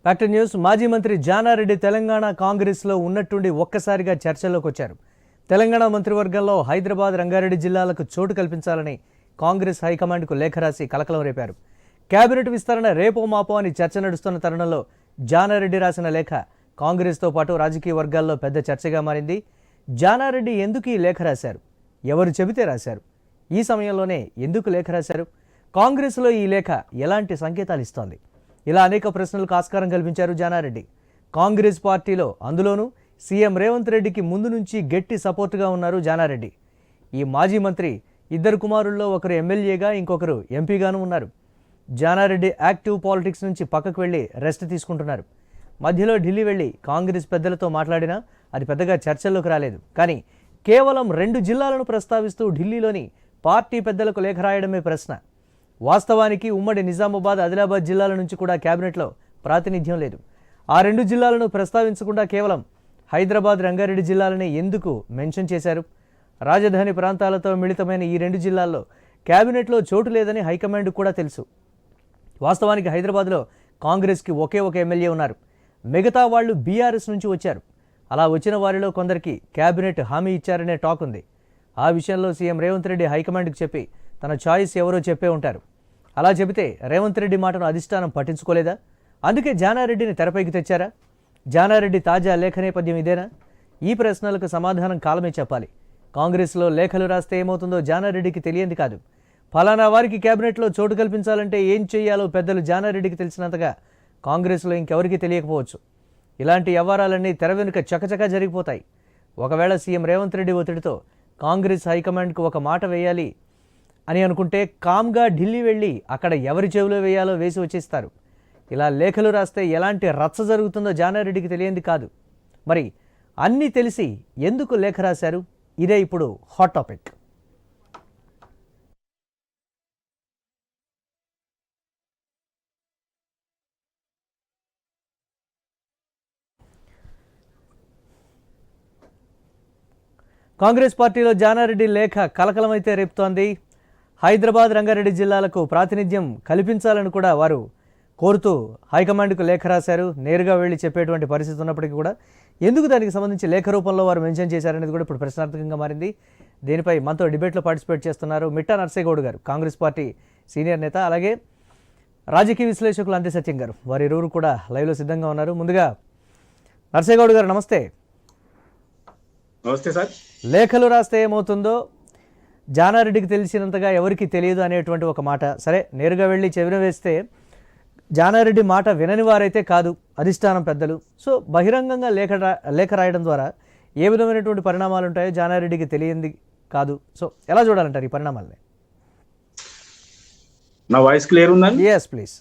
Factor news. మాజీ మంత్రి జానారెడ్డి తెలంగాణ కాంగ్రెస్లో ఉన్నట్టుండి ఒక్కసారిగా చర్చల్లోకి వచ్చారు. తెలంగాణ మంత్రివర్గంలో హైదరాబాద్, రంగారెడ్డి జిల్లాలకు చోటు కల్పించాలని కాంగ్రెస్ హైకమాండ్కు లేఖ రాసి కలకలం రేపారు. కేబినెట్ విస్తరణ రేపో మాపో అని చర్చ నడుస్తున్న తరుణంలో జానారెడ్డి రాసిన లేఖ కాంగ్రెస్తో పాటు రాజకీయ వర్గాల్లో పెద్ద చర్చగా మారింది. జానారెడ్డి ఎందుకు ఈ లేఖ రాశారు? ఎవరు చెబితే రాశారు? ఈ సమయంలోనే ఎందుకు లేఖ రాశారు? కాంగ్రెస్లో ఈ లేఖ ఎలాంటి సంకేతాలు ఇస్తోంది? ఇలా అనేక ప్రశ్నలకు ఆస్కారం కల్పించారు జానారెడ్డి. కాంగ్రెస్ పార్టీలో, అందులోనూ సీఎం రేవంత్ రెడ్డికి ముందు నుంచి గట్టి సపోర్టుగా ఉన్నారు జానారెడ్డి. ఈ మాజీ మంత్రి ఇద్దరు కుమారుల్లో ఒకరు ఎమ్మెల్యేగా, ఇంకొకరు ఎంపీగాను ఉన్నారు. జానారెడ్డి యాక్టివ్ పాలిటిక్స్ నుంచి పక్కకు వెళ్ళి రెస్ట్ తీసుకుంటున్నారు. మధ్యలో ఢిల్లీ వెళ్ళి కాంగ్రెస్ పెద్దలతో మాట్లాడినా అది పెద్దగా చర్చల్లోకి రాలేదు. కానీ కేవలం 2 జిల్లాలను ప్రస్తావిస్తూ ఢిల్లీలోని పార్టీ పెద్దలకు లేఖ రాయడమే ప్రశ్న. వాస్తవానికి ఉమ్మడి నిజామాబాద్, ఆదిలాబాద్ జిల్లాల నుంచి కూడా కేబినెట్లో ప్రాతినిధ్యం లేదు. ఆ 2 జిల్లాలను ప్రస్తావించకుండా కేవలం హైదరాబాద్, రంగారెడ్డి జిల్లాలని ఎందుకు మెన్షన్ చేశారు? రాజధాని ప్రాంతాలతో మిళితమైన ఈ 2 జిల్లాల్లో కేబినెట్లో చోటు లేదని హైకమాండ్ కూడా తెలుసు. వాస్తవానికి హైదరాబాద్లో కాంగ్రెస్కి ఒకే ఒక ఎమ్మెల్యే ఉన్నారు. మిగతా వాళ్ళు బీఆర్ఎస్ నుంచి వచ్చారు. అలా వచ్చిన వారిలో కొందరికి కేబినెట్ హామీ ఇచ్చారనే టాక్ ఉంది. ఆ విషయంలో సీఎం రేవంత్ రెడ్డి హైకమాండ్కి చెప్పి తన చాయిస్ ఎవరో చెప్పే ఉంటారు. అలా చెబితే రేవంత్ రెడ్డి మాటను అధిష్టానం పట్టించుకోలేదా? అందుకే జానారెడ్డిని తెరపైకి తెచ్చారా? జానారెడ్డి తాజా లేఖ నేపథ్యం ఇదేనా? ఈ ప్రశ్నలకు సమాధానం కాలమే చెప్పాలి. కాంగ్రెస్లో లేఖలు రాస్తే ఏమవుతుందో జానారెడ్డికి తెలియంది కాదు. ఫలానా వారికి కేబినెట్లో చోటు కల్పించాలంటే ఏం చేయాలో పెద్దలు జానారెడ్డికి తెలిసినంతగా కాంగ్రెస్లో ఇంకెవరికీ తెలియకపోవచ్చు. ఇలాంటి వ్యవహారాలన్నీ తెర వెనుక చకచకా జరిగిపోతాయి. ఒకవేళ సీఎం రేవంత్ రెడ్డి ఒత్తిడితో కాంగ్రెస్ హైకమాండ్కు ఒక మాట వేయాలి అని అనుకుంటే కామ్గా ఢిల్లీ వెళ్ళి అక్కడ ఎవరి చెవిలో వేయాలో వేసి వచ్చేస్తారు. ఇలా లేఖలు రాస్తే ఎలాంటి రచ్చ జరుగుతుందో జానారెడ్డికి తెలియంది కాదు. మరి అన్నీ తెలిసి ఎందుకు లేఖ రాశారు? ఇదే ఇప్పుడు హాట్ టాపిక్. కాంగ్రెస్ పార్టీలో జానారెడ్డి లేఖ కలకలమైతే రేపుతోంది. హైదరాబాద్, రంగారెడ్డి జిల్లాలకు ప్రాతినిధ్యం కల్పించాలని కూడా వారు కోరుతూ హైకమాండ్కు లేఖ రాశారు. నేరుగా వెళ్ళి చెప్పేటువంటి పరిస్థితి ఉన్నప్పటికీ కూడా ఎందుకు దానికి సంబంధించి లేఖ రూపంలో వారు మెన్షన్ చేశారనేది కూడా ఇప్పుడు ప్రశ్నార్థకంగా మారింది. దీనిపై మనతో డిబేట్లో పార్టిసిపేట్ చేస్తున్నారు మిట్టా నర్సేగౌడ్ గారు, కాంగ్రెస్ పార్టీ సీనియర్ నేత, అలాగే రాజకీయ విశ్లేషకులు అంతే సత్యం గారు. వారి ఇరువురు కూడా లైవ్లో సిద్ధంగా ఉన్నారు. ముందుగా నర్సేగౌడ్ గారు నమస్తే. నమస్తే సార్. లేఖలు రాస్తే ఏమవుతుందో జానారెడ్డికి తెలిసినంతగా ఎవరికి తెలియదు అనేటువంటి ఒక మాట. సరే, నేరుగా వెళ్ళి చెవిన వేస్తే జానారెడ్డి మాట వినని వారైతే కాదు అధిష్టానం పెద్దలు. సో బహిరంగంగా లేఖ రాయడం ద్వారా ఏ విధమైనటువంటి పరిణామాలు ఉంటాయో జానారెడ్డికి తెలియంది కాదు. సో ఎలా చూడాలంటారు ఈ పరిణామాలని? నా వాయిస్ క్లియర్ ఉందండి? yes please.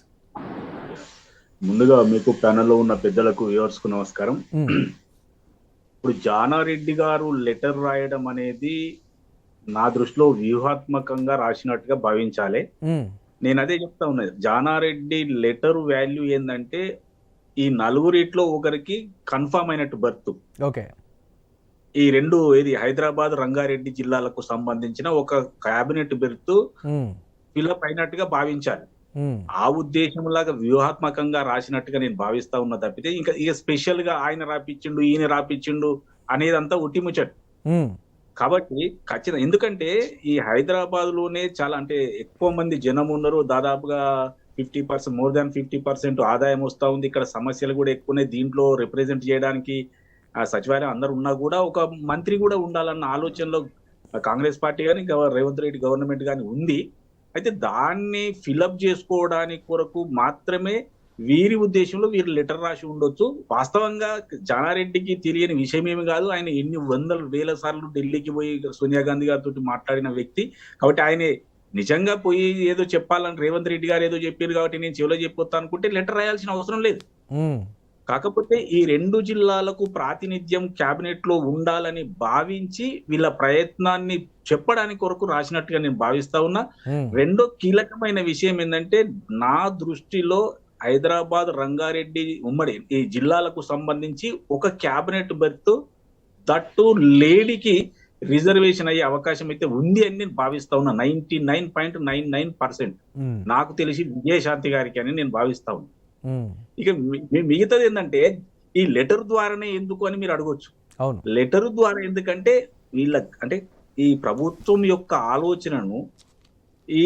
ముందుగా మీకు ప్యానెల్లో ఉన్న పెద్దలకు, వ్యూవర్స్కు నమస్కారం. ఇప్పుడు జానారెడ్డి గారు లెటర్ రాయడం అనేది నా దృష్టిలో వ్యూహాత్మకంగా రాసినట్టుగా భావించాలి. నేను అదే చెప్తా ఉన్నది. జానారెడ్డి లెటర్ వాల్యూ ఏంటంటే ఈ నలుగురిట్లో ఒకరికి కన్ఫర్మ్ అయినట్టు బర్త్. ఓకే, ఈ 2 హైదరాబాద్, రంగారెడ్డి జిల్లాలకు సంబంధించిన ఒక కేబినెట్ బెర్త్ ఫిలప్ అయినట్టుగా భావించాలి. ఆ ఉద్దేశం లాగా వ్యూహాత్మకంగా రాసినట్టుగా నేను భావిస్తా ఉన్నా తప్పితే ఇక స్పెషల్ గా ఆయన రాపిచ్చిండు, ఈయన రాపిచ్చిండు అనేదంతా ఉట్టిముచ్చట్. కాబట్టి ఖచ్చితంగా, ఎందుకంటే ఈ హైదరాబాద్ లోనే చాలా అంటే ఎక్కువ మంది జనం ఉన్నారు. దాదాపుగా 50%, మోర్ దాన్ 50% ఆదాయం వస్తా ఉంది. ఇక్కడ సమస్యలు కూడా ఎక్కువనే. దీంట్లో రిప్రజెంట్ చేయడానికి సచివాలయం అందరు ఉన్నా కూడా ఒక మంత్రి కూడా ఉండాలన్న ఆలోచనలో కాంగ్రెస్ పార్టీ కానీ, రేవంత్ రెడ్డి గవర్నమెంట్ కానీ ఉంది. అయితే దాన్ని ఫిలప్ చేసుకోవడానికి కొరకు మాత్రమే వీరి ఉద్దేశంలో వీరు లెటర్ రాసి ఉండొచ్చు. వాస్తవంగా జానారెడ్డికి తెలియని విషయం ఏమి కాదు. ఆయన ఎన్ని వందల వేల సార్లు ఢిల్లీకి పోయి సోనియా గాంధీ గారితో మాట్లాడిన వ్యక్తి. కాబట్టి ఆయన నిజంగా పోయి ఏదో చెప్పాలని రేవంత్ రెడ్డి గారు ఏదో చెప్పారు కాబట్టి నేను చెవిలో చెప్పొస్తా అనుకుంటే లెటర్ రాయాల్సిన అవసరం లేదు. కాకపోతే ఈ 2 జిల్లాలకు ప్రాతినిధ్యం కేబినెట్ లో ఉండాలని భావించి వీళ్ళ ప్రయత్నాన్ని చెప్పడానికి కొరకు రాసినట్టుగా నేను భావిస్తా ఉన్నా. రెండో కీలకమైన విషయం ఏంటంటే నా దృష్టిలో హైదరాబాద్, రంగారెడ్డి ఉమ్మడి ఈ జిల్లాలకు సంబంధించి ఒక కేబినెట్ బెర్త్ దట్టు లేడీకి రిజర్వేషన్ అయ్యే అవకాశం అయితే ఉంది అని నేను భావిస్తా ఉన్నా. 99.99% నాకు తెలిసి విజయశాంతి గారికి అని నేను భావిస్తా ఉన్నా. ఇక మిగతాది ఏంటంటే ఈ లెటర్ ద్వారానే ఎందుకు అని మీరు అడగొచ్చు. అవును. లెటర్ ద్వారా ఎందుకంటే వీళ్ళ అంటే ఈ ప్రభుత్వం యొక్క ఆలోచనను ఈ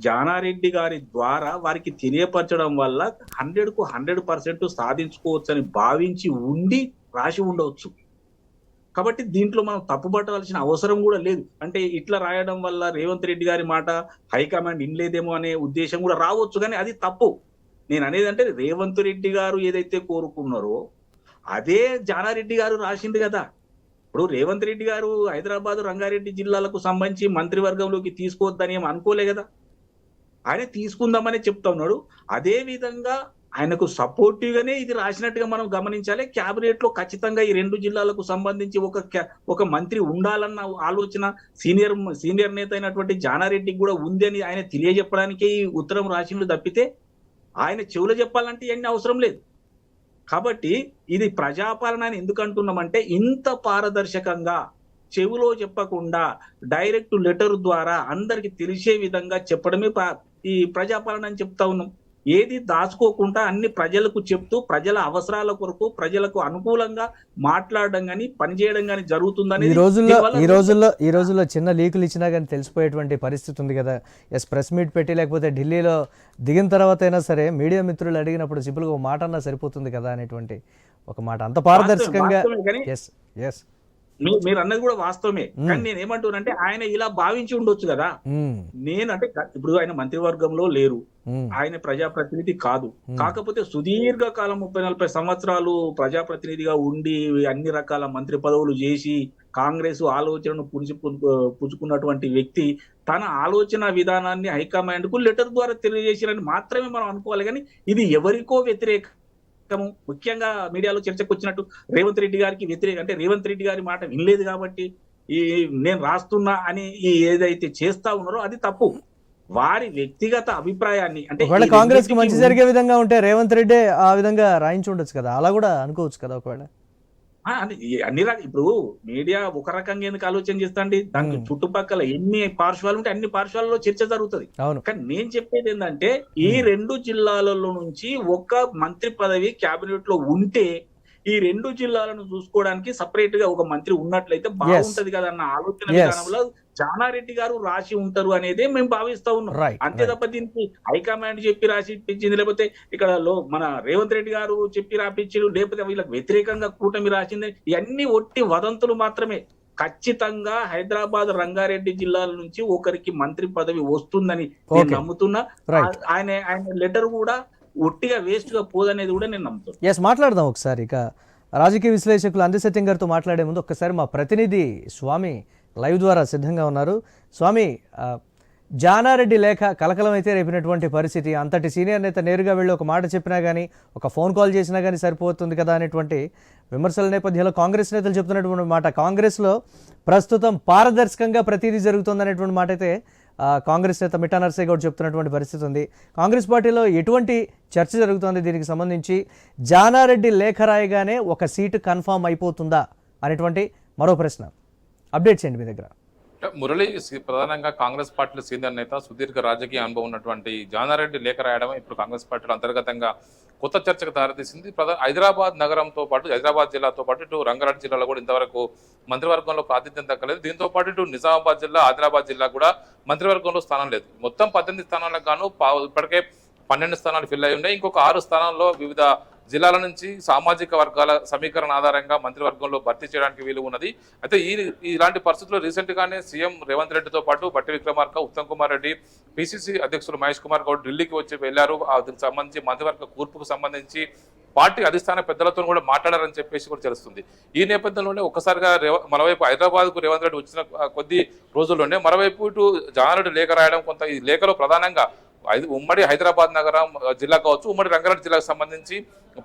జానారెడ్డి గారి ద్వారా వారికి తెలియపరచడం వల్ల 100కు 100% సాధించుకోవచ్చని భావించి ఉండి రాసి ఉండవచ్చు. కాబట్టి దీంట్లో మనం తప్పుపట్టవలసిన అవసరం కూడా లేదు. అంటే ఇట్లా రాయడం వల్ల రేవంత్ రెడ్డి గారి మాట హైకమాండ్ ఇనలేదేమో అనే ఉద్దేశం కూడా రావచ్చు, కానీ అది తప్పు. నేను అనేది అంటే రేవంత్ రెడ్డి గారు ఏదైతే కోరుకున్నారో అదే జానారెడ్డి గారు రాసింది కదా. ఇప్పుడు రేవంత్ రెడ్డి గారు హైదరాబాద్ రంగారెడ్డి జిల్లాలకు సంబంధించి మంత్రివర్గంలోకి తీసుకోవద్దని ఏం అనుకోలే కదా. ఆయన తీసుకుందామని చెప్తా ఉన్నాడు. అదే విధంగా ఆయనకు సపోర్టివ్ గానే ఇది రాసినట్టుగా మనం గమనించాలి. క్యాబినెట్ లో ఖచ్చితంగా ఈ 2 జిల్లాలకు సంబంధించి ఒక మంత్రి ఉండాలన్న ఆలోచన సీనియర్ నేత అయినటువంటి జానారెడ్డికి కూడా ఉంది అని ఆయన తెలియజెప్పడానికే ఈ ఉత్తరం రాసిండు తప్పితే ఆయన చెవులో చెప్పాలంటే ఇవన్నీ అవసరం లేదు. కాబట్టి ఇది ప్రజాపాలన అని ఎందుకు అంటున్నామంటే ఇంత పారదర్శకంగా చెవులో చెప్పకుండా డైరెక్ట్ లెటర్ ద్వారా అందరికి తెలిసే విధంగా చెప్పడమే ఈ ప్రజాపాలన అని చెప్తా ఉన్నాం. ఏది దాచుకోకుండా అన్ని ప్రజలకు చెప్తూ ప్రజల అవసరాల కొరకు ప్రజలకు అనుకూలంగా మాట్లాడడం గాని పనిచేయడం గాని జరుగుతుందని ఈ రోజుల్లో చిన్న లీకులు ఇచ్చినా కానీ తెలిసిపోయేటువంటి పరిస్థితి ఉంది కదా. ప్రెస్ మీట్ పెట్టి లేకపోతే ఢిల్లీలో దిగిన తర్వాత అయినా సరే మీడియా మిత్రులు అడిగినప్పుడు సింపుల్గా ఒక మాట అన్నా సరిపోతుంది కదా అనేటువంటి ఒక మాట అంత పారదర్శకంగా. మీరు అన్నది కూడా వాస్తవమే, కానీ నేను ఏమంటున్నానంటే ఆయన ఇలా భావించి ఉండొచ్చు కదా. నేనంటే ఇప్పుడు ఆయన మంత్రివర్గంలో లేరు, ఆయన ప్రజాప్రతినిధి కాదు. కాకపోతే సుదీర్ఘ కాలం 30-40 సంవత్సరాలు ప్రజాప్రతినిధిగా ఉండి అన్ని రకాల మంత్రి పదవులు చేసి కాంగ్రెస్ ఆలోచనను పుచ్చుకున్నటువంటి వ్యక్తి తన ఆలోచన విధానాన్ని హైకమాండ్ కు లెటర్ ద్వారా తెలియజేసిరని మాత్రమే మనం అనుకోవాలి. కానీ ఇది ఎవరికో వ్యతిరేక, ముఖ్యంగా మీడియాలో చర్చకు వచ్చినట్టు రేవంత్ రెడ్డి గారికి వ్యతిరేక, అంటే రేవంత్ రెడ్డి గారి మాట వినలేదు కాబట్టి ఈ నేను రాస్తున్నా అని ఏదైతే చేస్తా ఉన్నారో అది తప్పు. వారి వ్యక్తిగత అభిప్రాయాన్ని అంటే కాంగ్రెస్ కి మంచి జరిగే విధంగా ఉంటే రేవంత్ రెడ్డి ఆ విధంగా రాయించి ఉండొచ్చు కదా, అలా కూడా అనుకోవచ్చు కదా. ఒకవేళ అన్ని ఇప్పుడు మీడియా ఒక రకంగా ఎందుకు ఆలోచన చేస్తాండి, దానికి చుట్టుపక్కల ఎన్ని పార్శ్వాలు ఉంటే అన్ని పార్శ్వాలలో చర్చ జరుగుతుంది. కానీ నేను చెప్పేది ఏంటంటే ఈ 2 జిల్లాలలో నుంచి ఒక మంత్రి పదవి క్యాబినెట్ లో ఉంటే ఈ 2 జిల్లాలను చూసుకోవడానికి సపరేట్ గా ఒక మంత్రి ఉన్నట్లయితే బాగుంటది కదా అన్న ఆలోచన విధానంలో జానారెడ్డి గారు రాసి ఉంటారు అనేది మేము భావిస్తా ఉన్నాం. అంతే తప్ప దీనికి హైకమాండ్ చెప్పి రాసి ఇప్పించింది, లేకపోతే ఇక్కడ మన రేవంత్ రెడ్డి గారు చెప్పి రాపించారు, లేకపోతే వీళ్ళకి వ్యతిరేకంగా కూటమి రాసింది, ఇవన్నీ ఒట్టి వదంతులు మాత్రమే. ఖచ్చితంగా హైదరాబాద్ రంగారెడ్డి జిల్లాల నుంచి ఒకరికి మంత్రి పదవి వస్తుందని నేను నమ్ముతున్నా. ఆయన లెటర్ కూడా ఒట్టిగా వేస్ట్ గా పోదనేది కూడా నేను నమ్ముతాను. మాట్లాడదాం ఒకసారి. ఇక రాజకీయ విశ్లేషకులు అందసత్యం గారితో మాట్లాడే ముందు ఒక్కసారి మా ప్రతినిధి స్వామి లైవ్ ద్వారా సిద్ధంగా ఉన్నారు. స్వామి, జానారెడ్డి లేఖ కలకలం అయితే రేపినటువంటి పరిస్థితి, అంతటి సీనియర్ నేత నేరుగా వెళ్ళి ఒక మాట చెప్పినా కానీ ఒక ఫోన్ కాల్ చేసినా కానీ సరిపోతుంది కదా అనేటువంటి విమర్శల నేపథ్యంలో కాంగ్రెస్ నేతలు చెప్తున్నటువంటి మాట, కాంగ్రెస్లో ప్రస్తుతం పారదర్శకంగా ప్రతిదీ జరుగుతుంది అనేటువంటి మాట అయితే కాంగ్రెస్ నేత మిఠా నర్సయ్య గౌడ్ చెప్తున్నటువంటి పరిస్థితి ఉంది. కాంగ్రెస్ పార్టీలో ఎటువంటి చర్చ జరుగుతోంది దీనికి సంబంధించి? జానారెడ్డి లేఖ రాయగానే ఒక సీటు కన్ఫామ్ అయిపోతుందా అనేటువంటి మరో ప్రశ్న. అప్డేట్ చేయండి మీ దగ్గర. మురళి, ప్రధానంగా కాంగ్రెస్ పార్టీలో సీనియర్ నేత, సుదీర్ఘ రాజకీయ అనుభవం ఉన్నటువంటి జానారెడ్డి లేఖ రాయడం ఇప్పుడు కాంగ్రెస్ పార్టీలో అంతర్గతంగా కొత్త చర్చకు దారితీసింది. హైదరాబాద్ నగరంతో పాటు హైదరాబాద్ జిల్లాతో పాటు ఇటు రంగారెడ్డి జిల్లాలో కూడా ఇంతవరకు మంత్రివర్గంలో ప్రాతినిధ్యం దక్కలేదు. దీంతో పాటు ఇటు నిజామాబాద్ జిల్లా, ఆదిలాబాద్ జిల్లా కూడా మంత్రివర్గంలో స్థానం లేదు. మొత్తం 18 స్థానాలకు గాను ఇప్పటికే 12 స్థానాలు ఫిల్ అయి ఉన్నాయి. ఇంకొక 6 స్థానాల్లో వివిధ జిల్లాల నుంచి సామాజిక వర్గాల సమీకరణ ఆధారంగా మంత్రివర్గంలో భర్తీ చేయడానికి వీలు ఉన్నది. అయితే ఇలాంటి పరిస్థితుల్లో రీసెంట్ గానే సీఎం రేవంత్ రెడ్డితో పాటు బట్టి విక్రమార్క, ఉత్తమ్ కుమార్ రెడ్డి, పిసిసి అధ్యక్షులు మహేష్ కుమార్ గౌడ్ ఢిల్లీకి వచ్చి వెళ్లారు. దీనికి సంబంధించి మంత్రివర్గ కూర్పుకు సంబంధించి పార్టీ అధిష్టాన పెద్దలతో కూడా మాట్లాడారని చెప్పేసి కూడా తెలుస్తుంది. ఈ నేపథ్యంలోనే ఒక్కసారిగా మరోవైపు హైదరాబాద్ కు రేవంత్ రెడ్డి వచ్చిన కొద్ది రోజుల్లోనే మరోవైపు ఇటు జానారెడ్డి లేఖ రాయడం, కొంత ఈ లేఖలో ప్రధానంగా ఉమ్మడి హైదరాబాద్ నగరం జిల్లా కావచ్చు, ఉమ్మడి రంగారెడ్డి జిల్లాకు సంబంధించి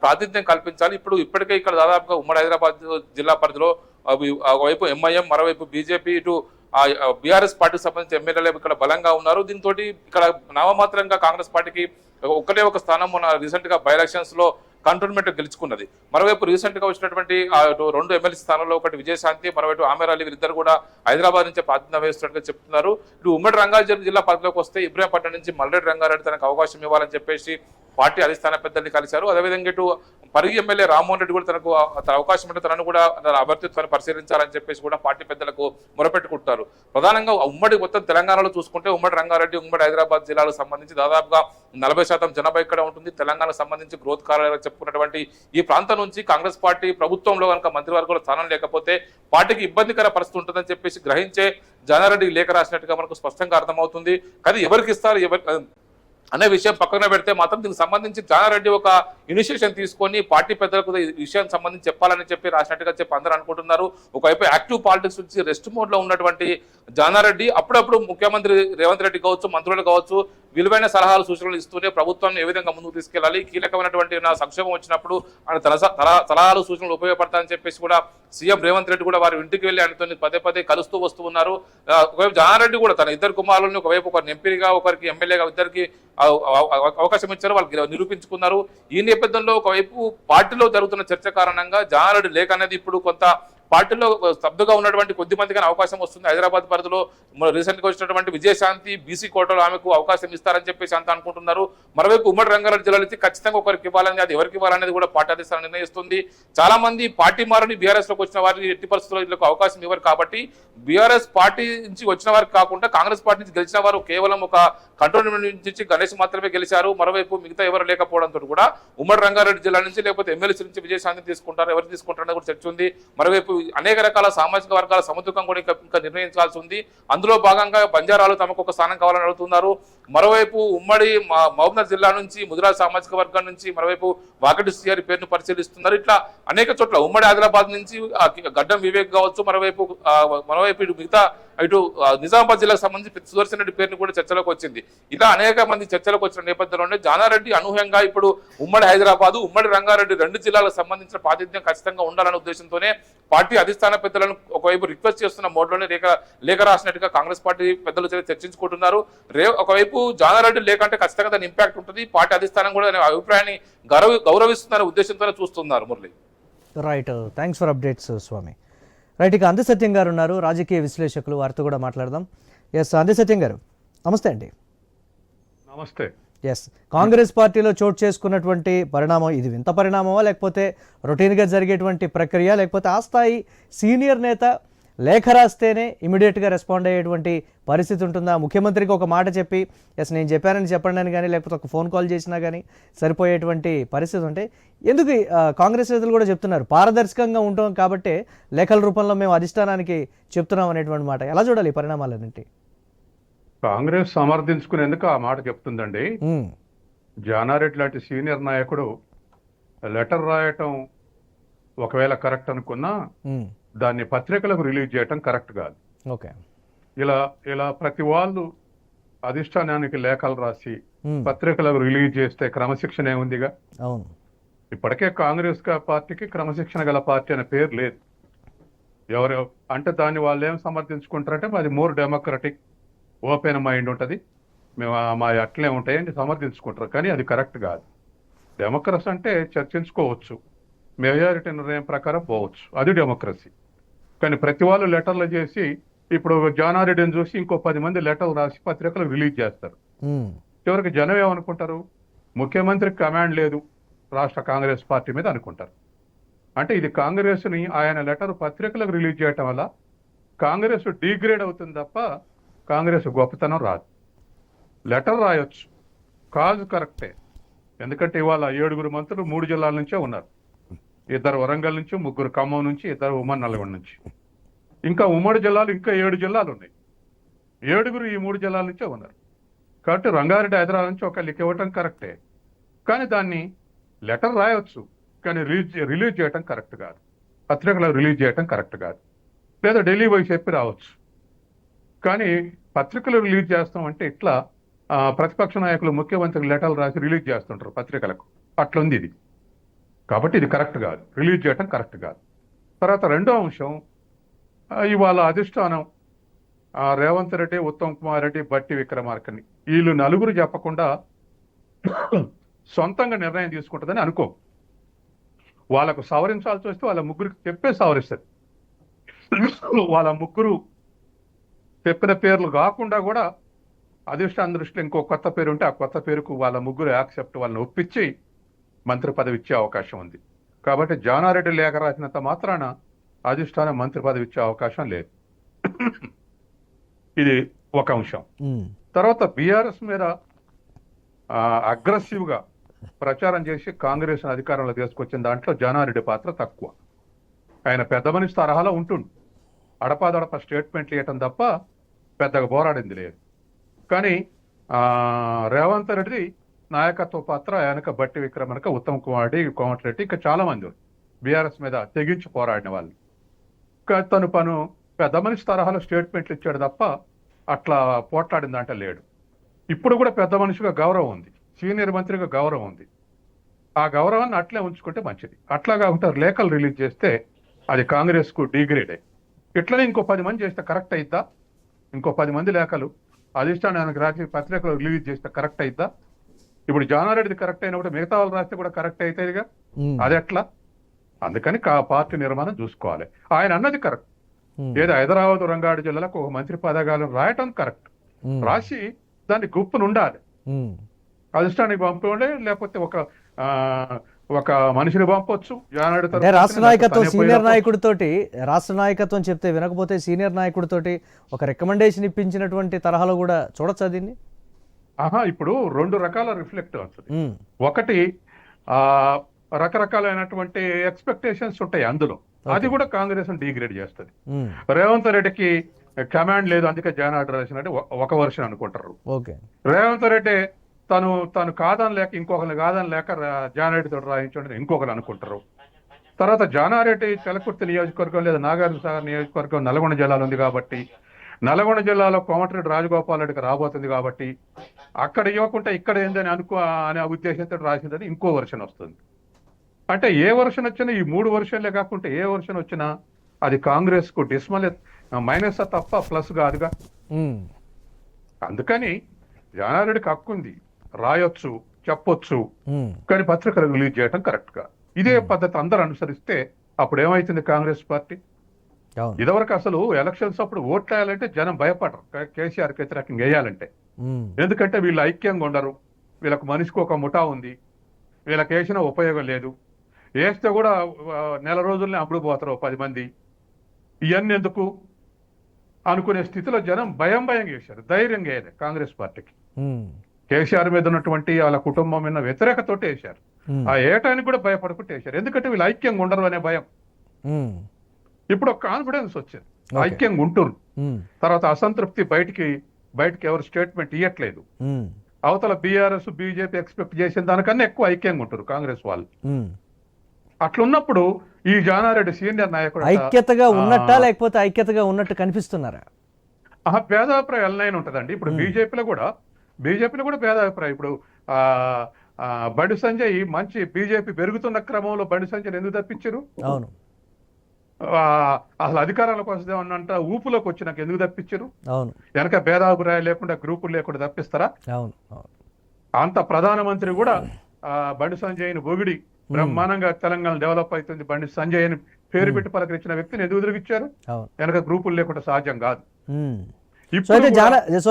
ప్రాతినిధ్యం కల్పించాలి. ఇప్పటికే ఇక్కడ దాదాపుగా ఉమ్మడి హైదరాబాద్ జిల్లా పరిధిలో ఒకవైపు ఎంఐఎం, మరోవైపు బీజేపీ, ఇటు బీఆర్ఎస్ పార్టీకి సంబంధించి ఎమ్మెల్యేలు ఇక్కడ బలంగా ఉన్నారు. దీంతో ఇక్కడ నామమాత్రంగా కాంగ్రెస్ పార్టీకి ఒకటే ఒక స్థానం మొన్న రీసెంట్ గా బై ఎలక్షన్స్ లో కంటోన్మెంట్ గెలుచుకున్నది. మరోవైపు రీసెంట్ గా వచ్చినటువంటి రెండు ఎమ్మెల్సీ స్థానాల్లో ఒకటి విజయశాంతి, మరోవైపు ఆమెర్ అలీ వీరిద్దరు కూడా హైదరాబాద్ నుంచి ప్రాతినిధ్యం వహిస్తున్నట్టుగా చెప్తున్నారు. ఇటు ఉమ్మడి రంగారెడ్డి జిల్లా పరిధిలోకి వస్తే ఇబ్రాహీంపట్నం నుంచి మల్రెడ్డి రంగారెడ్డి తనకు అవకాశం ఇవ్వాలని చెప్పేసి పార్టీ అధిష్టాన పెద్దల్ని కలిశారు. అదేవిధంగా ఇటు పరిగి ఎమ్మెల్యే రామ్మోహన్ రెడ్డి కూడా తనకు అవకాశం ఉంటే తనను కూడా అభ్యర్థిత్వాన్ని పరిశీలించాలని చెప్పేసి కూడా పార్టీ పెద్దలకు మొరపెట్టుకుంటారు. ప్రధానంగా ఉమ్మడి మొత్తం తెలంగాణలో చూసుకుంటే ఉమ్మడి రంగారెడ్డి, ఉమ్మడి హైదరాబాద్ జిల్లాలకు సంబంధించి దాదాపుగా 40% జనాభా ఇక్కడ ఉంటుంది. తెలంగాణకు సంబంధించి గ్రోత్ కార్యాలయాలు చెప్పుకున్నటువంటి ఈ ప్రాంతం నుంచి కాంగ్రెస్ పార్టీ ప్రభుత్వంలో కనుక మంత్రివర్గంలో స్థానం లేకపోతే పార్టీకి ఇబ్బందికర పరిస్థితి ఉంటుందని చెప్పేసి గ్రహించే జానారెడ్డి లేఖ రాసినట్టుగా మనకు స్పష్టంగా అర్థమవుతుంది. కానీ ఎవరికి ఇస్తారు అనే విషయం పక్కన పెడితే మాత్రం దీనికి సంబంధించి జానారెడ్డి ఒక ఇనిషియేషన్ తీసుకొని పార్టీ పెద్దలకు ఈ విషయానికి సంబంధించి చెప్పాలని చెప్పి రాసినట్టుగా అందరూ అనుకుంటున్నారు. ఒకవైపు యాక్టివ్ పాలిటిక్స్ నుంచి రెస్ట్ మోడ్ లో ఉన్నటువంటి జానారెడ్డి అప్పుడప్పుడు ముఖ్యమంత్రి రేవంత్ రెడ్డి కావచ్చు, మంత్రులు కావచ్చు, విలువైన సలహాలు సూచనలు ఇస్తూనే ప్రభుత్వాన్ని ఏ విధంగా ముందుకు తీసుకెళ్లాలి, కీలకమైనటువంటి సంక్షేమం వచ్చినప్పుడు ఆయన సలహాలు సూచనలు ఉపయోగపడతాయని చెప్పేసి కూడా సీఎం రేవంత్ రెడ్డి కూడా వారి ఇంటికి వెళ్లి ఆయనతో పదే కలుస్తూ వస్తూ ఉన్నారు. ఒకవైపు జానారెడ్డి కూడా తన ఇద్దరు కుమారులను ఒకవైపు ఒకరిని ఎంపీగా ఒకరికి ఎమ్మెల్యేగా ఇద్దరికి అవకాశం ఇచ్చారు, వాళ్ళకి నిరూపించుకున్నారు. ఈ నేపథ్యంలో ఒకవైపు పార్టీలో జరుగుతున్న చర్చ కారణంగా జానారెడ్డి లేఖ అనేది ఇప్పుడు కొంత పార్టీలో స్తబ్దుగా ఉన్నటువంటి కొద్ది మందికి అవకాశం వస్తుంది. హైదరాబాద్ పరిధిలో రీసెంట్ గా వచ్చినటువంటి విజయశాంతి బీసీ కోటాలో ఆమెకు అవకాశం ఇస్తారని చెప్పేసి అంతా అనుకుంటున్నారు. మరోవైపు ఉమ్మడి రంగారెడ్డి జిల్లా నుంచి ఖచ్చితంగా ఒకరికి ఇవ్వాలని, అది ఎవరికి ఇవ్వాలనేది కూడా పార్టీ అధిష్టానం నిర్ణయిస్తుంది. చాలా మంది పార్టీ మారని బీఆర్ఎస్ లోకి వచ్చిన వారికి ఎట్టి పరిస్థితుల్లో వీళ్ళకు అవకాశం ఇవ్వరు. కాబట్టి బీఆర్ఎస్ పార్టీ నుంచి వచ్చిన వారికి కాకుండా కాంగ్రెస్ పార్టీ నుంచి గెలిచిన వారు కేవలం ఒక కంటోన్మెంట్ నుంచి గణేష్ మాత్రమే గెలిచారు. మరోవైపు మిగతా ఎవరు లేకపోవడంతో కూడా ఉమ్మడి రంగారెడ్డి జిల్లా నుంచి లేకపోతే ఎమ్మెల్సీ నుంచి విజయశాంతిని తీసుకుంటారు, ఎవరు తీసుకుంటారని కూడా చర్చ ఉంది. మరోవైపు అనేక రకాల సామాజిక వర్గాల సముద్రం కూడా ఇంకా నిర్ణయించాల్సి ఉంది. అందులో భాగంగా బంజారాలు తమకు ఒక స్థానం కావాలని అడుగుతున్నారు. మరోవైపు ఉమ్మడి మహబూబ్నగర్ జిల్లా నుంచి ముదిరాజ్ సామాజిక వర్గం నుంచి మరోవైపు వాకటి శ్రీహరి పేరును పరిశీలిస్తున్నారు. ఇట్లా అనేక చోట్ల ఉమ్మడి ఆదిలాబాద్ నుంచి గడ్డం వివేక్ కావచ్చు, మరోవైపు ఇటు మిగతా ఇటు నిజామాబాద్ జిల్లాకు సంబంధించి సుదర్శన్ రెడ్డి పేరును కూడా చర్చలోకి వచ్చింది. ఇలా అనేక మంది చర్చలకు వచ్చిన నేపథ్యంలోనే జానారెడ్డి అనూహ్యంగా ఇప్పుడు ఉమ్మడి హైదరాబాద్, ఉమ్మడి రంగారెడ్డి రెండు జిల్లాలకు సంబంధించిన ప్రాతినిధ్యం ఖచ్చితంగా ఉండాలనే ఉద్దేశంతోనే పార్టీ అధిష్టాన పెద్దలను ఒకవైపు రిక్వెస్ట్ చేస్తున్న మోడ్లోనే లేఖ రాసినట్టుగా కాంగ్రెస్ పార్టీ పెద్దలు చర్చించుకుంటున్నారు. ఒకవైపు జానారెడ్డి లేఖ అంటే ఖచ్చితంగా దాని ఇంపాక్ట్ ఉంటుంది, పార్టీ అధిష్టానం కూడా అనే అభిప్రాయాన్ని గౌరవిస్తుందనే ఉద్దేశంతోనే చూస్తున్నారు. Murali, right, thanks for updates Swami. Right, ఇక అందసత్యం గారు ఉన్నారు, రాజకీయ విశ్లేషకులు, వారితో కూడా మాట్లాడదాం. ఎస్, అందసత్యం గారు నమస్తే అండి. నమస్తే. ఎస్, కాంగ్రెస్ పార్టీలో చోటు చేసుకున్నటువంటి పరిణామం ఇది వింత పరిణామమా, లేకపోతే రొటీన్గా జరిగేటువంటి ప్రక్రియ, లేకపోతే ఆ స్థాయి సీనియర్ నేత లేఖ రాస్తేనే ఇమీడియట్గా రెస్పాండ్ అయ్యేటువంటి పరిస్థితి ఉంటుందా? ముఖ్యమంత్రికి ఒక మాట చెప్పి ఎస్ నేను చెప్పానని చెప్పండి అని కానీ, లేకపోతే ఒక ఫోన్ కాల్ చేసినా కానీ సరిపోయేటువంటి పరిస్థితి ఉంటే ఎందుకు కాంగ్రెస్ నేతలు కూడా చెప్తున్నారు పారదర్శకంగా ఉంటాం కాబట్టి లేఖల రూపంలో మేము అధిష్టానానికి చెప్తున్నాం అనేటువంటి మాట. ఎలా చూడాలి ఈ పరిణామాలన్నింటి? కాంగ్రెస్ సమర్థించుకునేందుకు ఆ మాట చెప్తుందండి. జానారెడ్డి లాంటి సీనియర్ నాయకుడు లెటర్ రాయటం ఒకవేళ కరెక్ట్ అనుకున్నా దాన్ని పత్రికలకు రిలీజ్ చేయటం కరెక్ట్ కాదు. ఓకే, ఇలా ప్రతి వాళ్ళు అధిష్టానానికి లేఖలు రాసి పత్రికలకు రిలీజ్ చేస్తే క్రమశిక్షణ ఏముందిగా? అవును, ఇప్పటికే కాంగ్రెస్ పార్టీకి క్రమశిక్షణ గల పార్టీ అనే పేరు లేదు. ఎవరు అంటే దాన్ని వాళ్ళు ఏం సమర్థించుకుంటారంటే అది మోర్ డెమోక్రటిక్, ఓపెన్ మైండ్ ఉంటుంది, మేము మా అట్లే ఉంటాయని సమర్థించుకుంటారు. కానీ అది కరెక్ట్ కాదు. డెమోక్రసీ అంటే చర్చించుకోవచ్చు, మెజారిటీ నిర్ణయం ప్రకారం పోవచ్చు, అది డెమోక్రసీ. కానీ ప్రతి వాళ్ళు లెటర్లు చేసి ఇప్పుడు జానారెడ్డిని చూసి ఇంకో 10 మంది లెటర్లు రాసి పత్రికలు రిలీజ్ చేస్తారు. చివరికి జనం ఏమనుకుంటారు? ముఖ్యమంత్రికి కమాండ్ లేదు రాష్ట్ర కాంగ్రెస్ పార్టీ మీద అనుకుంటారు. అంటే ఇది కాంగ్రెస్ని ఆయన లెటర్ పత్రికలకు రిలీజ్ చేయటం వల్ల కాంగ్రెస్ డిగ్రేడ్ అవుతుంది తప్ప కాంగ్రెస్ గొప్పతనం రాదు. లెటర్ రాయొచ్చు, కాజు కరెక్టే. ఎందుకంటే ఇవాళ 7 మంత్రులు 3 జిల్లాల నుంచే ఉన్నారు. 2 వరంగల్ నుంచి, 3 ఖమ్మం నుంచి, 2 ఉమ్మడి నల్గొండ నుంచి. ఇంకా ఉమ్మడి జిల్లాలు ఇంకా 7 జిల్లాలు ఉన్నాయి. 7 ఈ 3 జిల్లాల నుంచే ఉన్నారు. కాబట్టి రంగారెడ్డి హైదరాబాద్ నుంచి ఒక లిక్ ఇవ్వటం కరెక్టే. కానీ దాన్ని లెటర్ రాయొచ్చు, కానీ రిలీజ్ చేయటం కరెక్ట్ కాదు. పత్రికలో రిలీజ్ చేయటం కరెక్ట్ కాదు. లేదా ఢిల్లీ పోయి చెప్పి రావచ్చు. కానీ పత్రికలు రిలీజ్ చేస్తాం అంటే ఇట్లా ప్రతిపక్ష నాయకులు ముఖ్యమంత్రికి లెటర్లు రాసి రిలీజ్ చేస్తుంటారు పత్రికలకు. అట్లుంది ఇది. కాబట్టి ఇది కరెక్ట్ కాదు, రిలీజ్ చేయటం కరెక్ట్ కాదు. తర్వాత రెండో అంశం, ఇవాళ అధిష్టానం రేవంత్ రెడ్డి, ఉత్తమ్ కుమార్ రెడ్డి, బట్టి విక్రమార్కని వీళ్ళు నలుగురు చెప్పకుండా సొంతంగా నిర్ణయం తీసుకుంటుందని అనుకో. వాళ్ళకు సవరించాల్సి వస్తే వాళ్ళ ముగ్గురికి చెప్పే సవరిస్తారు. వాళ్ళ ముగ్గురు చెప్పిన పేర్లు కాకుండా కూడా అధిష్టాన దృష్టిలో ఇంకో కొత్త పేరు ఉంటే ఆ కొత్త పేరుకు వాళ్ళ ముగ్గురు యాక్సెప్ట్ వాళ్ళని ఒప్పించి మంత్రి పదవి ఇచ్చే అవకాశం ఉంది. కాబట్టి జానారెడ్డి లేఖ రాసినంత మాత్రాన అధిష్టానం మంత్రి పదవి ఇచ్చే అవకాశం లేదు. ఇది ఒక అంశం. తర్వాత బీఆర్ఎస్ మీద అగ్రెసివ్ గా ప్రచారం చేసి కాంగ్రెస్ అధికారంలో తీసుకొచ్చిన దాంట్లో జానారెడ్డి పాత్ర తక్కువ. ఆయన పెద్ద మనిషి తరహాలో ఉంటుండు, అడపాదడప స్టేట్మెంట్లు ఇవ్వటం తప్ప పెద్దగా పోరాడింది లేదు. కానీ రేవంత్ రెడ్డి నాయకత్వ పాత్ర ఆయనక బట్టి విక్రమణక, ఉత్తమ్ కుమార్ రెడ్డి, కోమటిరెడ్డి, ఇంకా చాలా మంది బీఆర్ఎస్ మీద తెగించి పోరాడిన వాళ్ళు. తను పెద్ద మనిషి తరహాలో స్టేట్మెంట్లు ఇచ్చాడు తప్ప అట్లా పోట్లాడిన దాంట్లో లేడు. ఇప్పుడు కూడా పెద్ద మనిషిగా గౌరవం ఉంది, సీనియర్ మంత్రిగా గౌరవం ఉంది. ఆ గౌరవాన్ని అట్లే ఉంచుకుంటే మంచిది. అట్లాగా ఉంటారు లేఖలు రిలీజ్ చేస్తే అది కాంగ్రెస్ కు డిగ్రేడే. ఇట్లనే ఇంకో 10 మంది చేస్తే కరెక్ట్ అయిద్దా? ఇంకో 10 మంది లేఖలు అధిష్టానానికి రాసి పత్రికలు రిలీజ్ చేస్తే కరెక్ట్ అయిద్దా? ఇప్పుడు జానారెడ్డిది కరెక్ట్ అయినప్పుడు మిగతా వాళ్ళు రాస్తే కూడా కరెక్ట్ అవుతాయిగా. అది ఎట్లా? అందుకని పార్టీ నిర్మాణం చూసుకోవాలి. ఆయన అన్నది కరెక్ట్. ఏదో హైదరాబాద్ రంగారెడ్డి జిల్లాలకు ఒక మంత్రి పదగాలను రాయటం కరెక్ట్. రాసి దాన్ని గుప్పును ఉండాలి, అధిష్టానికి పంపండి, లేకపోతే ఒక మనిషిని పంపొచ్చు. అంటే రాష్ట్ర నాయకత్వం సీనియర్ నాయకుడితోటి, రాష్ట్ర నాయకత్వం చెప్తే వినకపోతే సీనియర్ నాయకుడితోటి ఒక రికమెండేషన్ ఇప్పించినటువంటి తరహాలో కూడా చూడొచ్చు దీన్ని. ఇప్పుడు 2 రకాల రిఫ్లెక్ట్ అవుతుంది. ఒకటి రకరకాలైనటువంటి ఎక్స్పెక్టేషన్స్ ఉంటాయి అందులో, అది కూడా కాంగ్రెస్ డిగ్రేడ్ చేస్తుంది. రేవంత్ రెడ్డికి కమాండ్ లేదు, అందుకే జానారెడ్డి రాసినట్టు ఒక వర్షన్ అనుకుంటారు. రేవంత్ రెడ్డి తను కాదని లేక ఇంకొకరిని కాదని లేక జానారెడ్డితో రాయించండి ఇంకొకరు అనుకుంటారు. తర్వాత జానారెడ్డి తెలకుర్తి నియోజకవర్గం లేదా నాగార్జున సాగర్ నియోజకవర్గం నల్గొండ జిల్లాలో ఉంది కాబట్టి, నల్గొండ జిల్లాలో కోమటిరెడ్డి రాజగోపాల్ రెడ్డికి రాబోతుంది కాబట్టి అక్కడ ఇవ్వకుండా ఇక్కడ ఏందని అనే ఉద్దేశంతో రాసిందని ఇంకో వర్షన్ వస్తుంది. అంటే ఏ వర్షన్ వచ్చినా, ఈ 3 వర్షన్లే కాకుండా ఏ వర్షన్ వచ్చినా అది కాంగ్రెస్ కు మైనస్ తప్ప ప్లస్ కాదుగా. అందుకని జానారెడ్డికి హక్కు ఉంది, రాయొచ్చు, చెప్పొచ్చు, కానీ పత్రికలు రిలీజ్ చేయడం కరెక్ట్ గా. ఇదే పద్ధతి అందరూ అనుసరిస్తే అప్పుడు ఏమైతుంది కాంగ్రెస్ పార్టీ? ఇదివరకు అసలు ఎలక్షన్స్ అప్పుడు ఓట్లు వేయాలంటే జనం భయపడరు కేసీఆర్కి వ్యతిరేకంగా వేయాలంటే. ఎందుకంటే వీళ్ళు ఐక్యంగా ఉండరు, వీళ్ళకు మనిషికి ఒక ముఠా ఉంది, వీళ్ళకి వేసిన ఉపయోగం లేదు, వేస్తే కూడా నెల రోజుల్ని అమ్ముడుపోతారు 10 మంది, ఇవన్నీ ఎందుకు అనుకునే స్థితిలో జనం భయంగా వేశారు, ధైర్యంగా వేయలే కాంగ్రెస్ పార్టీకి. కేసీఆర్ మీద ఉన్నటువంటి వాళ్ళ కుటుంబం మీద వ్యతిరేకతోటి వేశారు. ఆ ఏటానికి కూడా భయపడుకుంటూ వేశారు, ఎందుకంటే వీళ్ళు ఐక్యంగా ఉండరు అనే భయం. ఇప్పుడు ఒక కాన్ఫిడెన్స్ వచ్చింది, ఐక్యంగా ఉంటున్నారు. తర్వాత అసంతృప్తి బయటికి ఎవరు స్టేట్మెంట్ ఇవ్వట్లేదు. అవతల బీఆర్ఎస్ బీజేపీ ఎక్స్పెక్ట్ చేసిన దానికన్నా ఎక్కువ ఐక్యంగా ఉంటారు కాంగ్రెస్ వాళ్ళు. అట్లున్నప్పుడు ఈ జానారెడ్డి సీనియర్ నాయకుడు ఐక్యతగా ఉన్నట్టా లేకపోతే ఐక్యతగా ఉన్నట్టు కనిపిస్తున్నారా? భేదాభిప్రాయం ఎల్లైనా ఉంటదండి. ఇప్పుడు బీజేపీలో కూడా భేదాభిప్రాయం. ఇప్పుడు బండి సంజయ్ మంచి బీజేపీ పెరుగుతున్న క్రమంలో బండి సంజయ్ ఎందుకు తప్పించారు? అవును, అసలు అధికారంలోకి వస్తుందేమన్నంట ఊపులోకి వచ్చినాక ఎందుకు తప్పించారు? అవును, వెనక భేదాభిప్రాయం లేకుండా గ్రూపులు లేకుండా తప్పిస్తారా? అవును. అంత ప్రధానమంత్రి కూడా బండి సంజయ్ని పొగిడి బ్రహ్మాండంగా తెలంగాణ డెవలప్ అవుతుంది, బండి సంజయ్ అని పేరు పెట్టి పలకరించిన వ్యక్తిని ఎందుకు తిరిగిచ్చారు? వెనక గ్రూపులు లేకుండా సాధ్యం కాదు.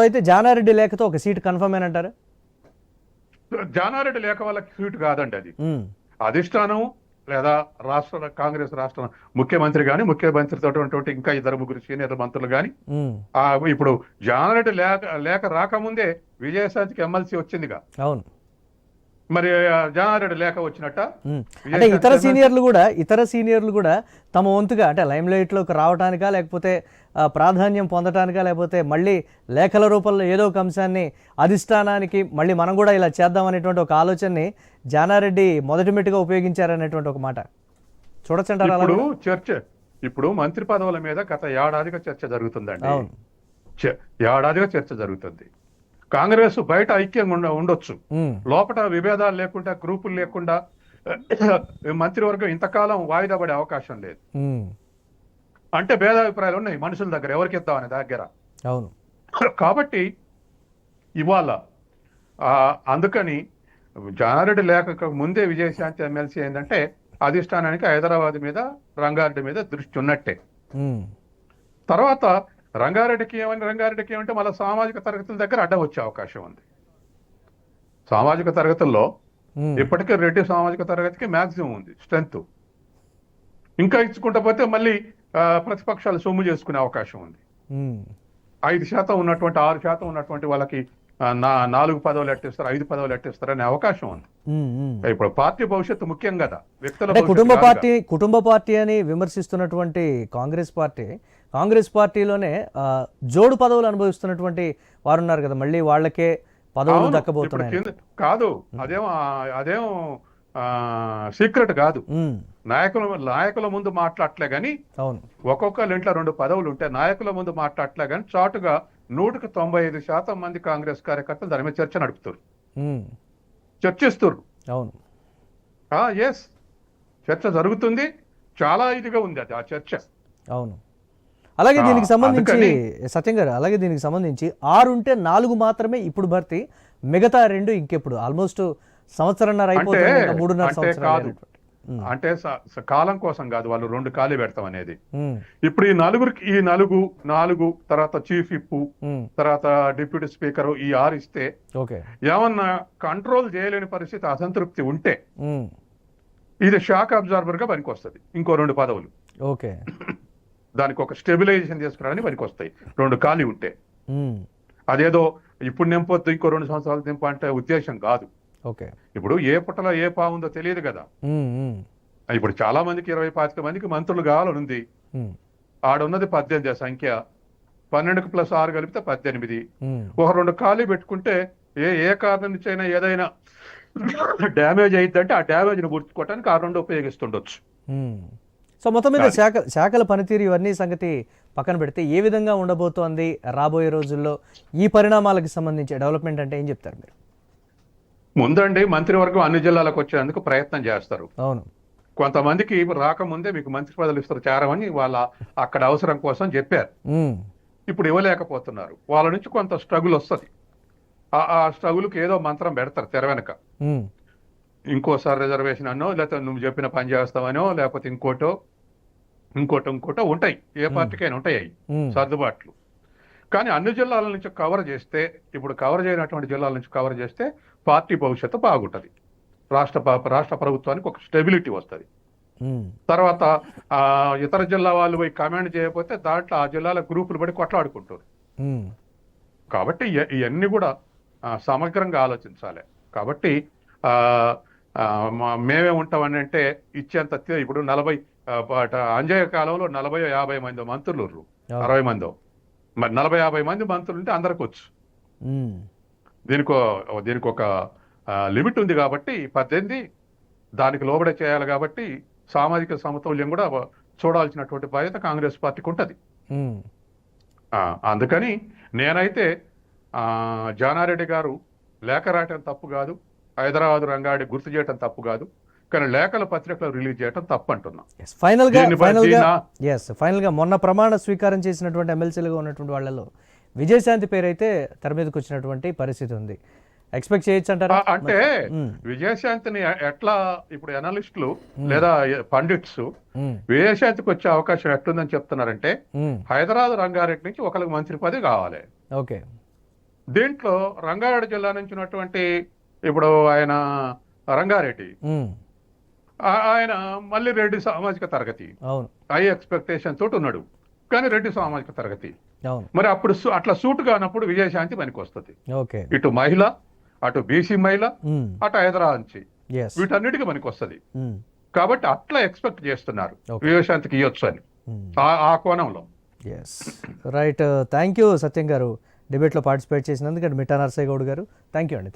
అయితే జానారెడ్డి లేఖతో ఒక సీట్ కన్ఫర్మ్ అయినంటారు? జానారెడ్డి లేఖ వాళ్ళకి సీట్ కాదండి, అది అధిష్టానం లేదా కాంగ్రెస్ రాష్ట్ర ముఖ్యమంత్రి గాని, ముఖ్యమంత్రితో ఇంకా 2-3 సీనియర్ మంత్రులు గాని. ఇప్పుడు జానారెడ్డి లేఖ రాకముందే విజయశాంతికి ఎమ్మెల్సీ వచ్చిందిగా. అవును, మరి జానారెడ్డి లేఖ వచ్చినట్ట. అంటే ఇతర సీనియర్లు కూడా తమ వంతుగా అంటే లైమ్ లైట్ లోకి రావటానికా, లేకపోతే ప్రాధాన్యం పొందటానికా, లేకపోతే మళ్ళీ లేఖల రూపంలో ఏదో ఒక అంశాన్ని అధిష్టానానికి మళ్ళీ మనం కూడా ఇలా చేద్దాం అనేటువంటి ఒక ఆలోచనని జానారెడ్డి మొదటి మెట్టుగా ఉపయోగించారనేటువంటి ఒక మాట చూడొచ్చంటారా? ఇప్పుడు మంత్రి పదవుల మీద గత ఏడాదిగా చర్చ జరుగుతుందండి. ఏడాదిగా చర్చ జరుగుతుంది. కాంగ్రెస్ బయట ఐక్యంగా ఉండొచ్చు, లోపల విభేదాలు లేకుండా గ్రూపులు లేకుండా మంత్రివర్గం ఇంతకాలం వాయిదా పడే అవకాశం లేదు. అంటే భేదాభిప్రాయాలు ఉన్నాయి మనుషుల దగ్గర, ఎవరికి ఇద్దామనే దగ్గర. అవును, కాబట్టి ఇవాళ అందుకని జానారెడ్డి లేఖకు ముందే విజయశాంతి ఎమ్మెల్సీ ఏంటంటే అధిష్టానానికి హైదరాబాద్ మీద రంగారెడ్డి మీద దృష్టి ఉన్నట్టే. ఉమ్, తర్వాత రంగారెడ్డికి ఏమంటే మళ్ళీ సామాజిక తరగతుల దగ్గర అడ్డం వచ్చే అవకాశం ఉంది. సామాజిక తరగతుల్లో ఉమ్, ఇప్పటికే రెడ్డి సామాజిక తరగతికి మాక్సిమం ఉంది స్ట్రెంత్. ఇంకా ఇచ్చుకుంటా పోతే మళ్ళీ ప్రతిపక్షాలు సొమ్ము చేసుకునే అవకాశం ఉంది. ఉమ్, 5% ఉన్నటువంటి 6% ఉన్నటువంటి వాళ్ళకి 4 పదవులు ఎట్టిస్తారు, 5 పదవులు ఎట్టిస్తారు అనే అవకాశం ఉంది. ఉమ్, ఉమ్. ఇప్పుడు పార్టీ భవిష్యత్తు ముఖ్యం కదా, వ్యక్తుల అంటే భవిష్యత్తు కాదుగా. కుటుంబ పార్టీ అని విమర్శిస్తున్నటువంటి కాంగ్రెస్ పార్టీలోనే జోడు పదవులు అనుభవిస్తున్నటువంటి వారు ఉన్నారు కదా, మళ్ళీ వాళ్ళకే పదవులు అవును, ఇప్పుడు దక్కబోతున్నాయి. కాదు, అదేం సీక్రెట్ కాదు. ఉమ్, నాయకుల ముందు మాట్లాడలే గాని, అవును. ఒక్కొక్కరి ఇంట్లో 2 పదవులు ఉంటే నాయకుల ముందు మాట్లాడలే గాని చాటుగా 195% మంది కాంగ్రెస్ కార్యకర్తలు దాని మీద చర్చ నడుపుతారు, ఉమ్, చర్చిస్తారు. అవును. ఎస్, చర్చ జరుగుతుంది, చాలా ఇదిగా ఉంది అది ఆ చర్చ. అవును. అలాగే దీనికి సంబంధించి సత్యం గారు, అలాగే దీనికి సంబంధించి 6 ఉంటే 4 మాత్రమే ఇప్పుడు భర్తీ, మిగతా 2 ఇంకెప్పుడు ఆల్మోస్ట్ సంవత్సరంన్నర అయిపోతుంది, ఇంకా 3.5 అంటే సంవత్సరాలు కాదు, అయినటువంటి. అంటే కాలం కోసం కాదు, వాళ్ళు 2 ఖాళీ పెడతాం అనేది. ఉమ్, ఇప్పుడు ఈ నాలుగు తర్వాత చీఫ్ విప్, ఉమ్, తర్వాత డిప్యూటీ స్పీకర్, ఈ 6 ఇస్తే ఓకే. ఏమన్నా కంట్రోల్ చేయలేని పరిస్థితి, అసంతృప్తి ఉంటే ఉమ్, ఇది షాక్ అబ్జార్బర్ గా పనికొస్తుంది. ఇంకో 2 పదవులు ఓకే. దానికి ఒక స్టెబిలైజేషన్ తీసుకురావడానికి పనికొస్తాయి 2 ఖాళీ ఉంటే. ఉమ్, అదేదో ఇప్పుడు నింపొద్దు ఇంకో 2 సంవత్సరాలు నింప అంటే ఉద్దేశం కాదు. ఓకే. ఇప్పుడు ఏ పుట్టలో ఏ పావుందో తెలియదు కదా. ఉమ్, ఉమ్, ఇప్పుడు చాలా మందికి 20-25 మందికి మంత్రులు కావాలని ఉంది. ఉమ్, ఆడున్నది 18 సంఖ్య, 12 + 6 కలిపితే 18. ఉమ్, ఒక 2 ఖాళీ పెట్టుకుంటే ఏ కారణం నుంచి అయినా ఏదైనా డ్యామేజ్ అయిందంటే ఆ డ్యామేజ్ని గుర్తుకోవడానికి ఆ 2 ఉపయోగిస్తుండొచ్చు. ఉమ్. సో మొత్తం మీద శాఖల పనితీరు ఇవన్నీ సంగతి పక్కన పెడితే ఏ విధంగా ఉండబోతోంది రాబోయే రోజుల్లో ఈ పరిణామాలకు సంబంధించి డెవలప్మెంట్ అంటే ఏం చెప్తారు మీరు? ముందండి మంత్రివర్గం అన్ని జిల్లాలకు వచ్చేందుకు ప్రయత్నం చేస్తారు. అవును. కొంతమందికి రాకముందే మీకు మంత్రి పదవులు ఇస్తారు చేరమని వాళ్ళ అక్కడ అవసరం కోసం చెప్పారు. ఉమ్, ఇప్పుడు ఇవ్వలేకపోతున్నారు. వాళ్ళ నుంచి కొంత స్ట్రగుల్ వస్తుంది. ఆ స్ట్రగుల్కి ఏదో మంత్రం పెడతారు తెర వెనక. ఉమ్, ఇంకోసారి రిజర్వేషన్ అనో, లేకపోతే నువ్వు చెప్పిన పని చేస్తావనో, లేకపోతే ఇంకోటో ఉంటాయి. ఏ పార్టీకైనా ఉంటాయి అవి ఉమ్, సర్దుబాట్లు. కానీ అన్ని జిల్లాల నుంచి కవర్ చేస్తే, ఇప్పుడు కవర్ చేయనటువంటి జిల్లాల నుంచి కవర్ చేస్తే పార్టీ భవిష్యత్తు బాగుంటుంది. రాష్ట్ర ప్రభుత్వానికి ఒక స్టెబిలిటీ వస్తుంది. ఉమ్, తర్వాత ఇతర జిల్లా వాళ్ళు పోయి కమాండ్ చేయకపోతే దాంట్లో ఆ జిల్లాల గ్రూపులు పడి కొట్లాడుకుంటారు. ఉమ్, కాబట్టి ఇవన్నీ కూడా సమగ్రంగా ఆలోచించాలి. కాబట్టి మేమే ఉంటామని అంటే ఇచ్చేంత ఇప్పుడు 40 అంజయ్య కాలంలో 40-50 మంది మంత్రులు, 60 మందో, మరి 40-50 మంది మంత్రులు ఉంటే అందరికి వచ్చు. ఉమ్, దీనికి ఒక లిమిట్ ఉంది కాబట్టి 18 దానికి లోబడే చేయాలి. కాబట్టి సామాజిక సమతౌల్యం కూడా చూడాల్సినటువంటి బాధ్యత కాంగ్రెస్ పార్టీకి ఉంటుంది. ఉమ్, అందుకని నేనైతే జానారెడ్డి గారు లేఖ రాయటం తప్పు కాదు, హైదరాబాద్ రంగారెడ్డి గుర్తు చేయటం తప్పు కాదు, కానీ లేఖల పత్రికలు రిలీజ్ చేయటం తప్పు అంటున్నా. ఫైనల్ గా మొన్న ప్రమాణ స్వీకారం చేసినటువంటి ఎమ్మెల్సీలుగా ఉన్నటువంటి వాళ్ళలో విజయశాంతి పేరు అయితే తెర మీదకి వచ్చినటువంటి పరిస్థితి ఉంది. ఎక్స్పెక్ట్ చేయొచ్చు అంటారా? అంటే విజయశాంతిని ఎట్లా ఇప్పుడు అనలిస్టులు లేదా పండిట్స్ విజయశాంతికి వచ్చే అవకాశం ఎట్లుందని చెప్తున్నారంటే, హైదరాబాద్ రంగారెడ్డి నుంచి ఒకరికి మంత్రి పదవి కావాలి. ఓకే. దీంట్లో రంగారెడ్డి జిల్లా నుంచి ఉన్నటువంటి ఇప్పుడు ఆయన రంగారెడ్డి, ఆయన మళ్ళీ రెడ్డి సామాజిక తరగతి, హై ఎక్స్పెక్టేషన్ తోటి ఉన్నాడు, కానీ రెడ్డి సామాజిక తరగతి. మరి అప్పుడు అట్లా సూట్ కానప్పుడు విజయశాంతి పనికి వస్తుంది. ఇటు మహిళ, అటు బీసీ మహిళ, అటు హైదరాబాద్ నుంచి, వీటన్నిటికీ పనికి వస్తుంది. కాబట్టి అట్లా ఎక్స్పెక్ట్ చేస్తున్నారు విజయశాంతికి ఇవ్వచ్చు అని ఆ కోణంలో. రైట్. థ్యాంక్ యూ సత్యం గారు, డిబేట్లో పార్టిసిపేట్ చేసినందుకు. మిఠా నరసయ్య గౌడ్ గారు, థ్యాంక్ యూ అండి.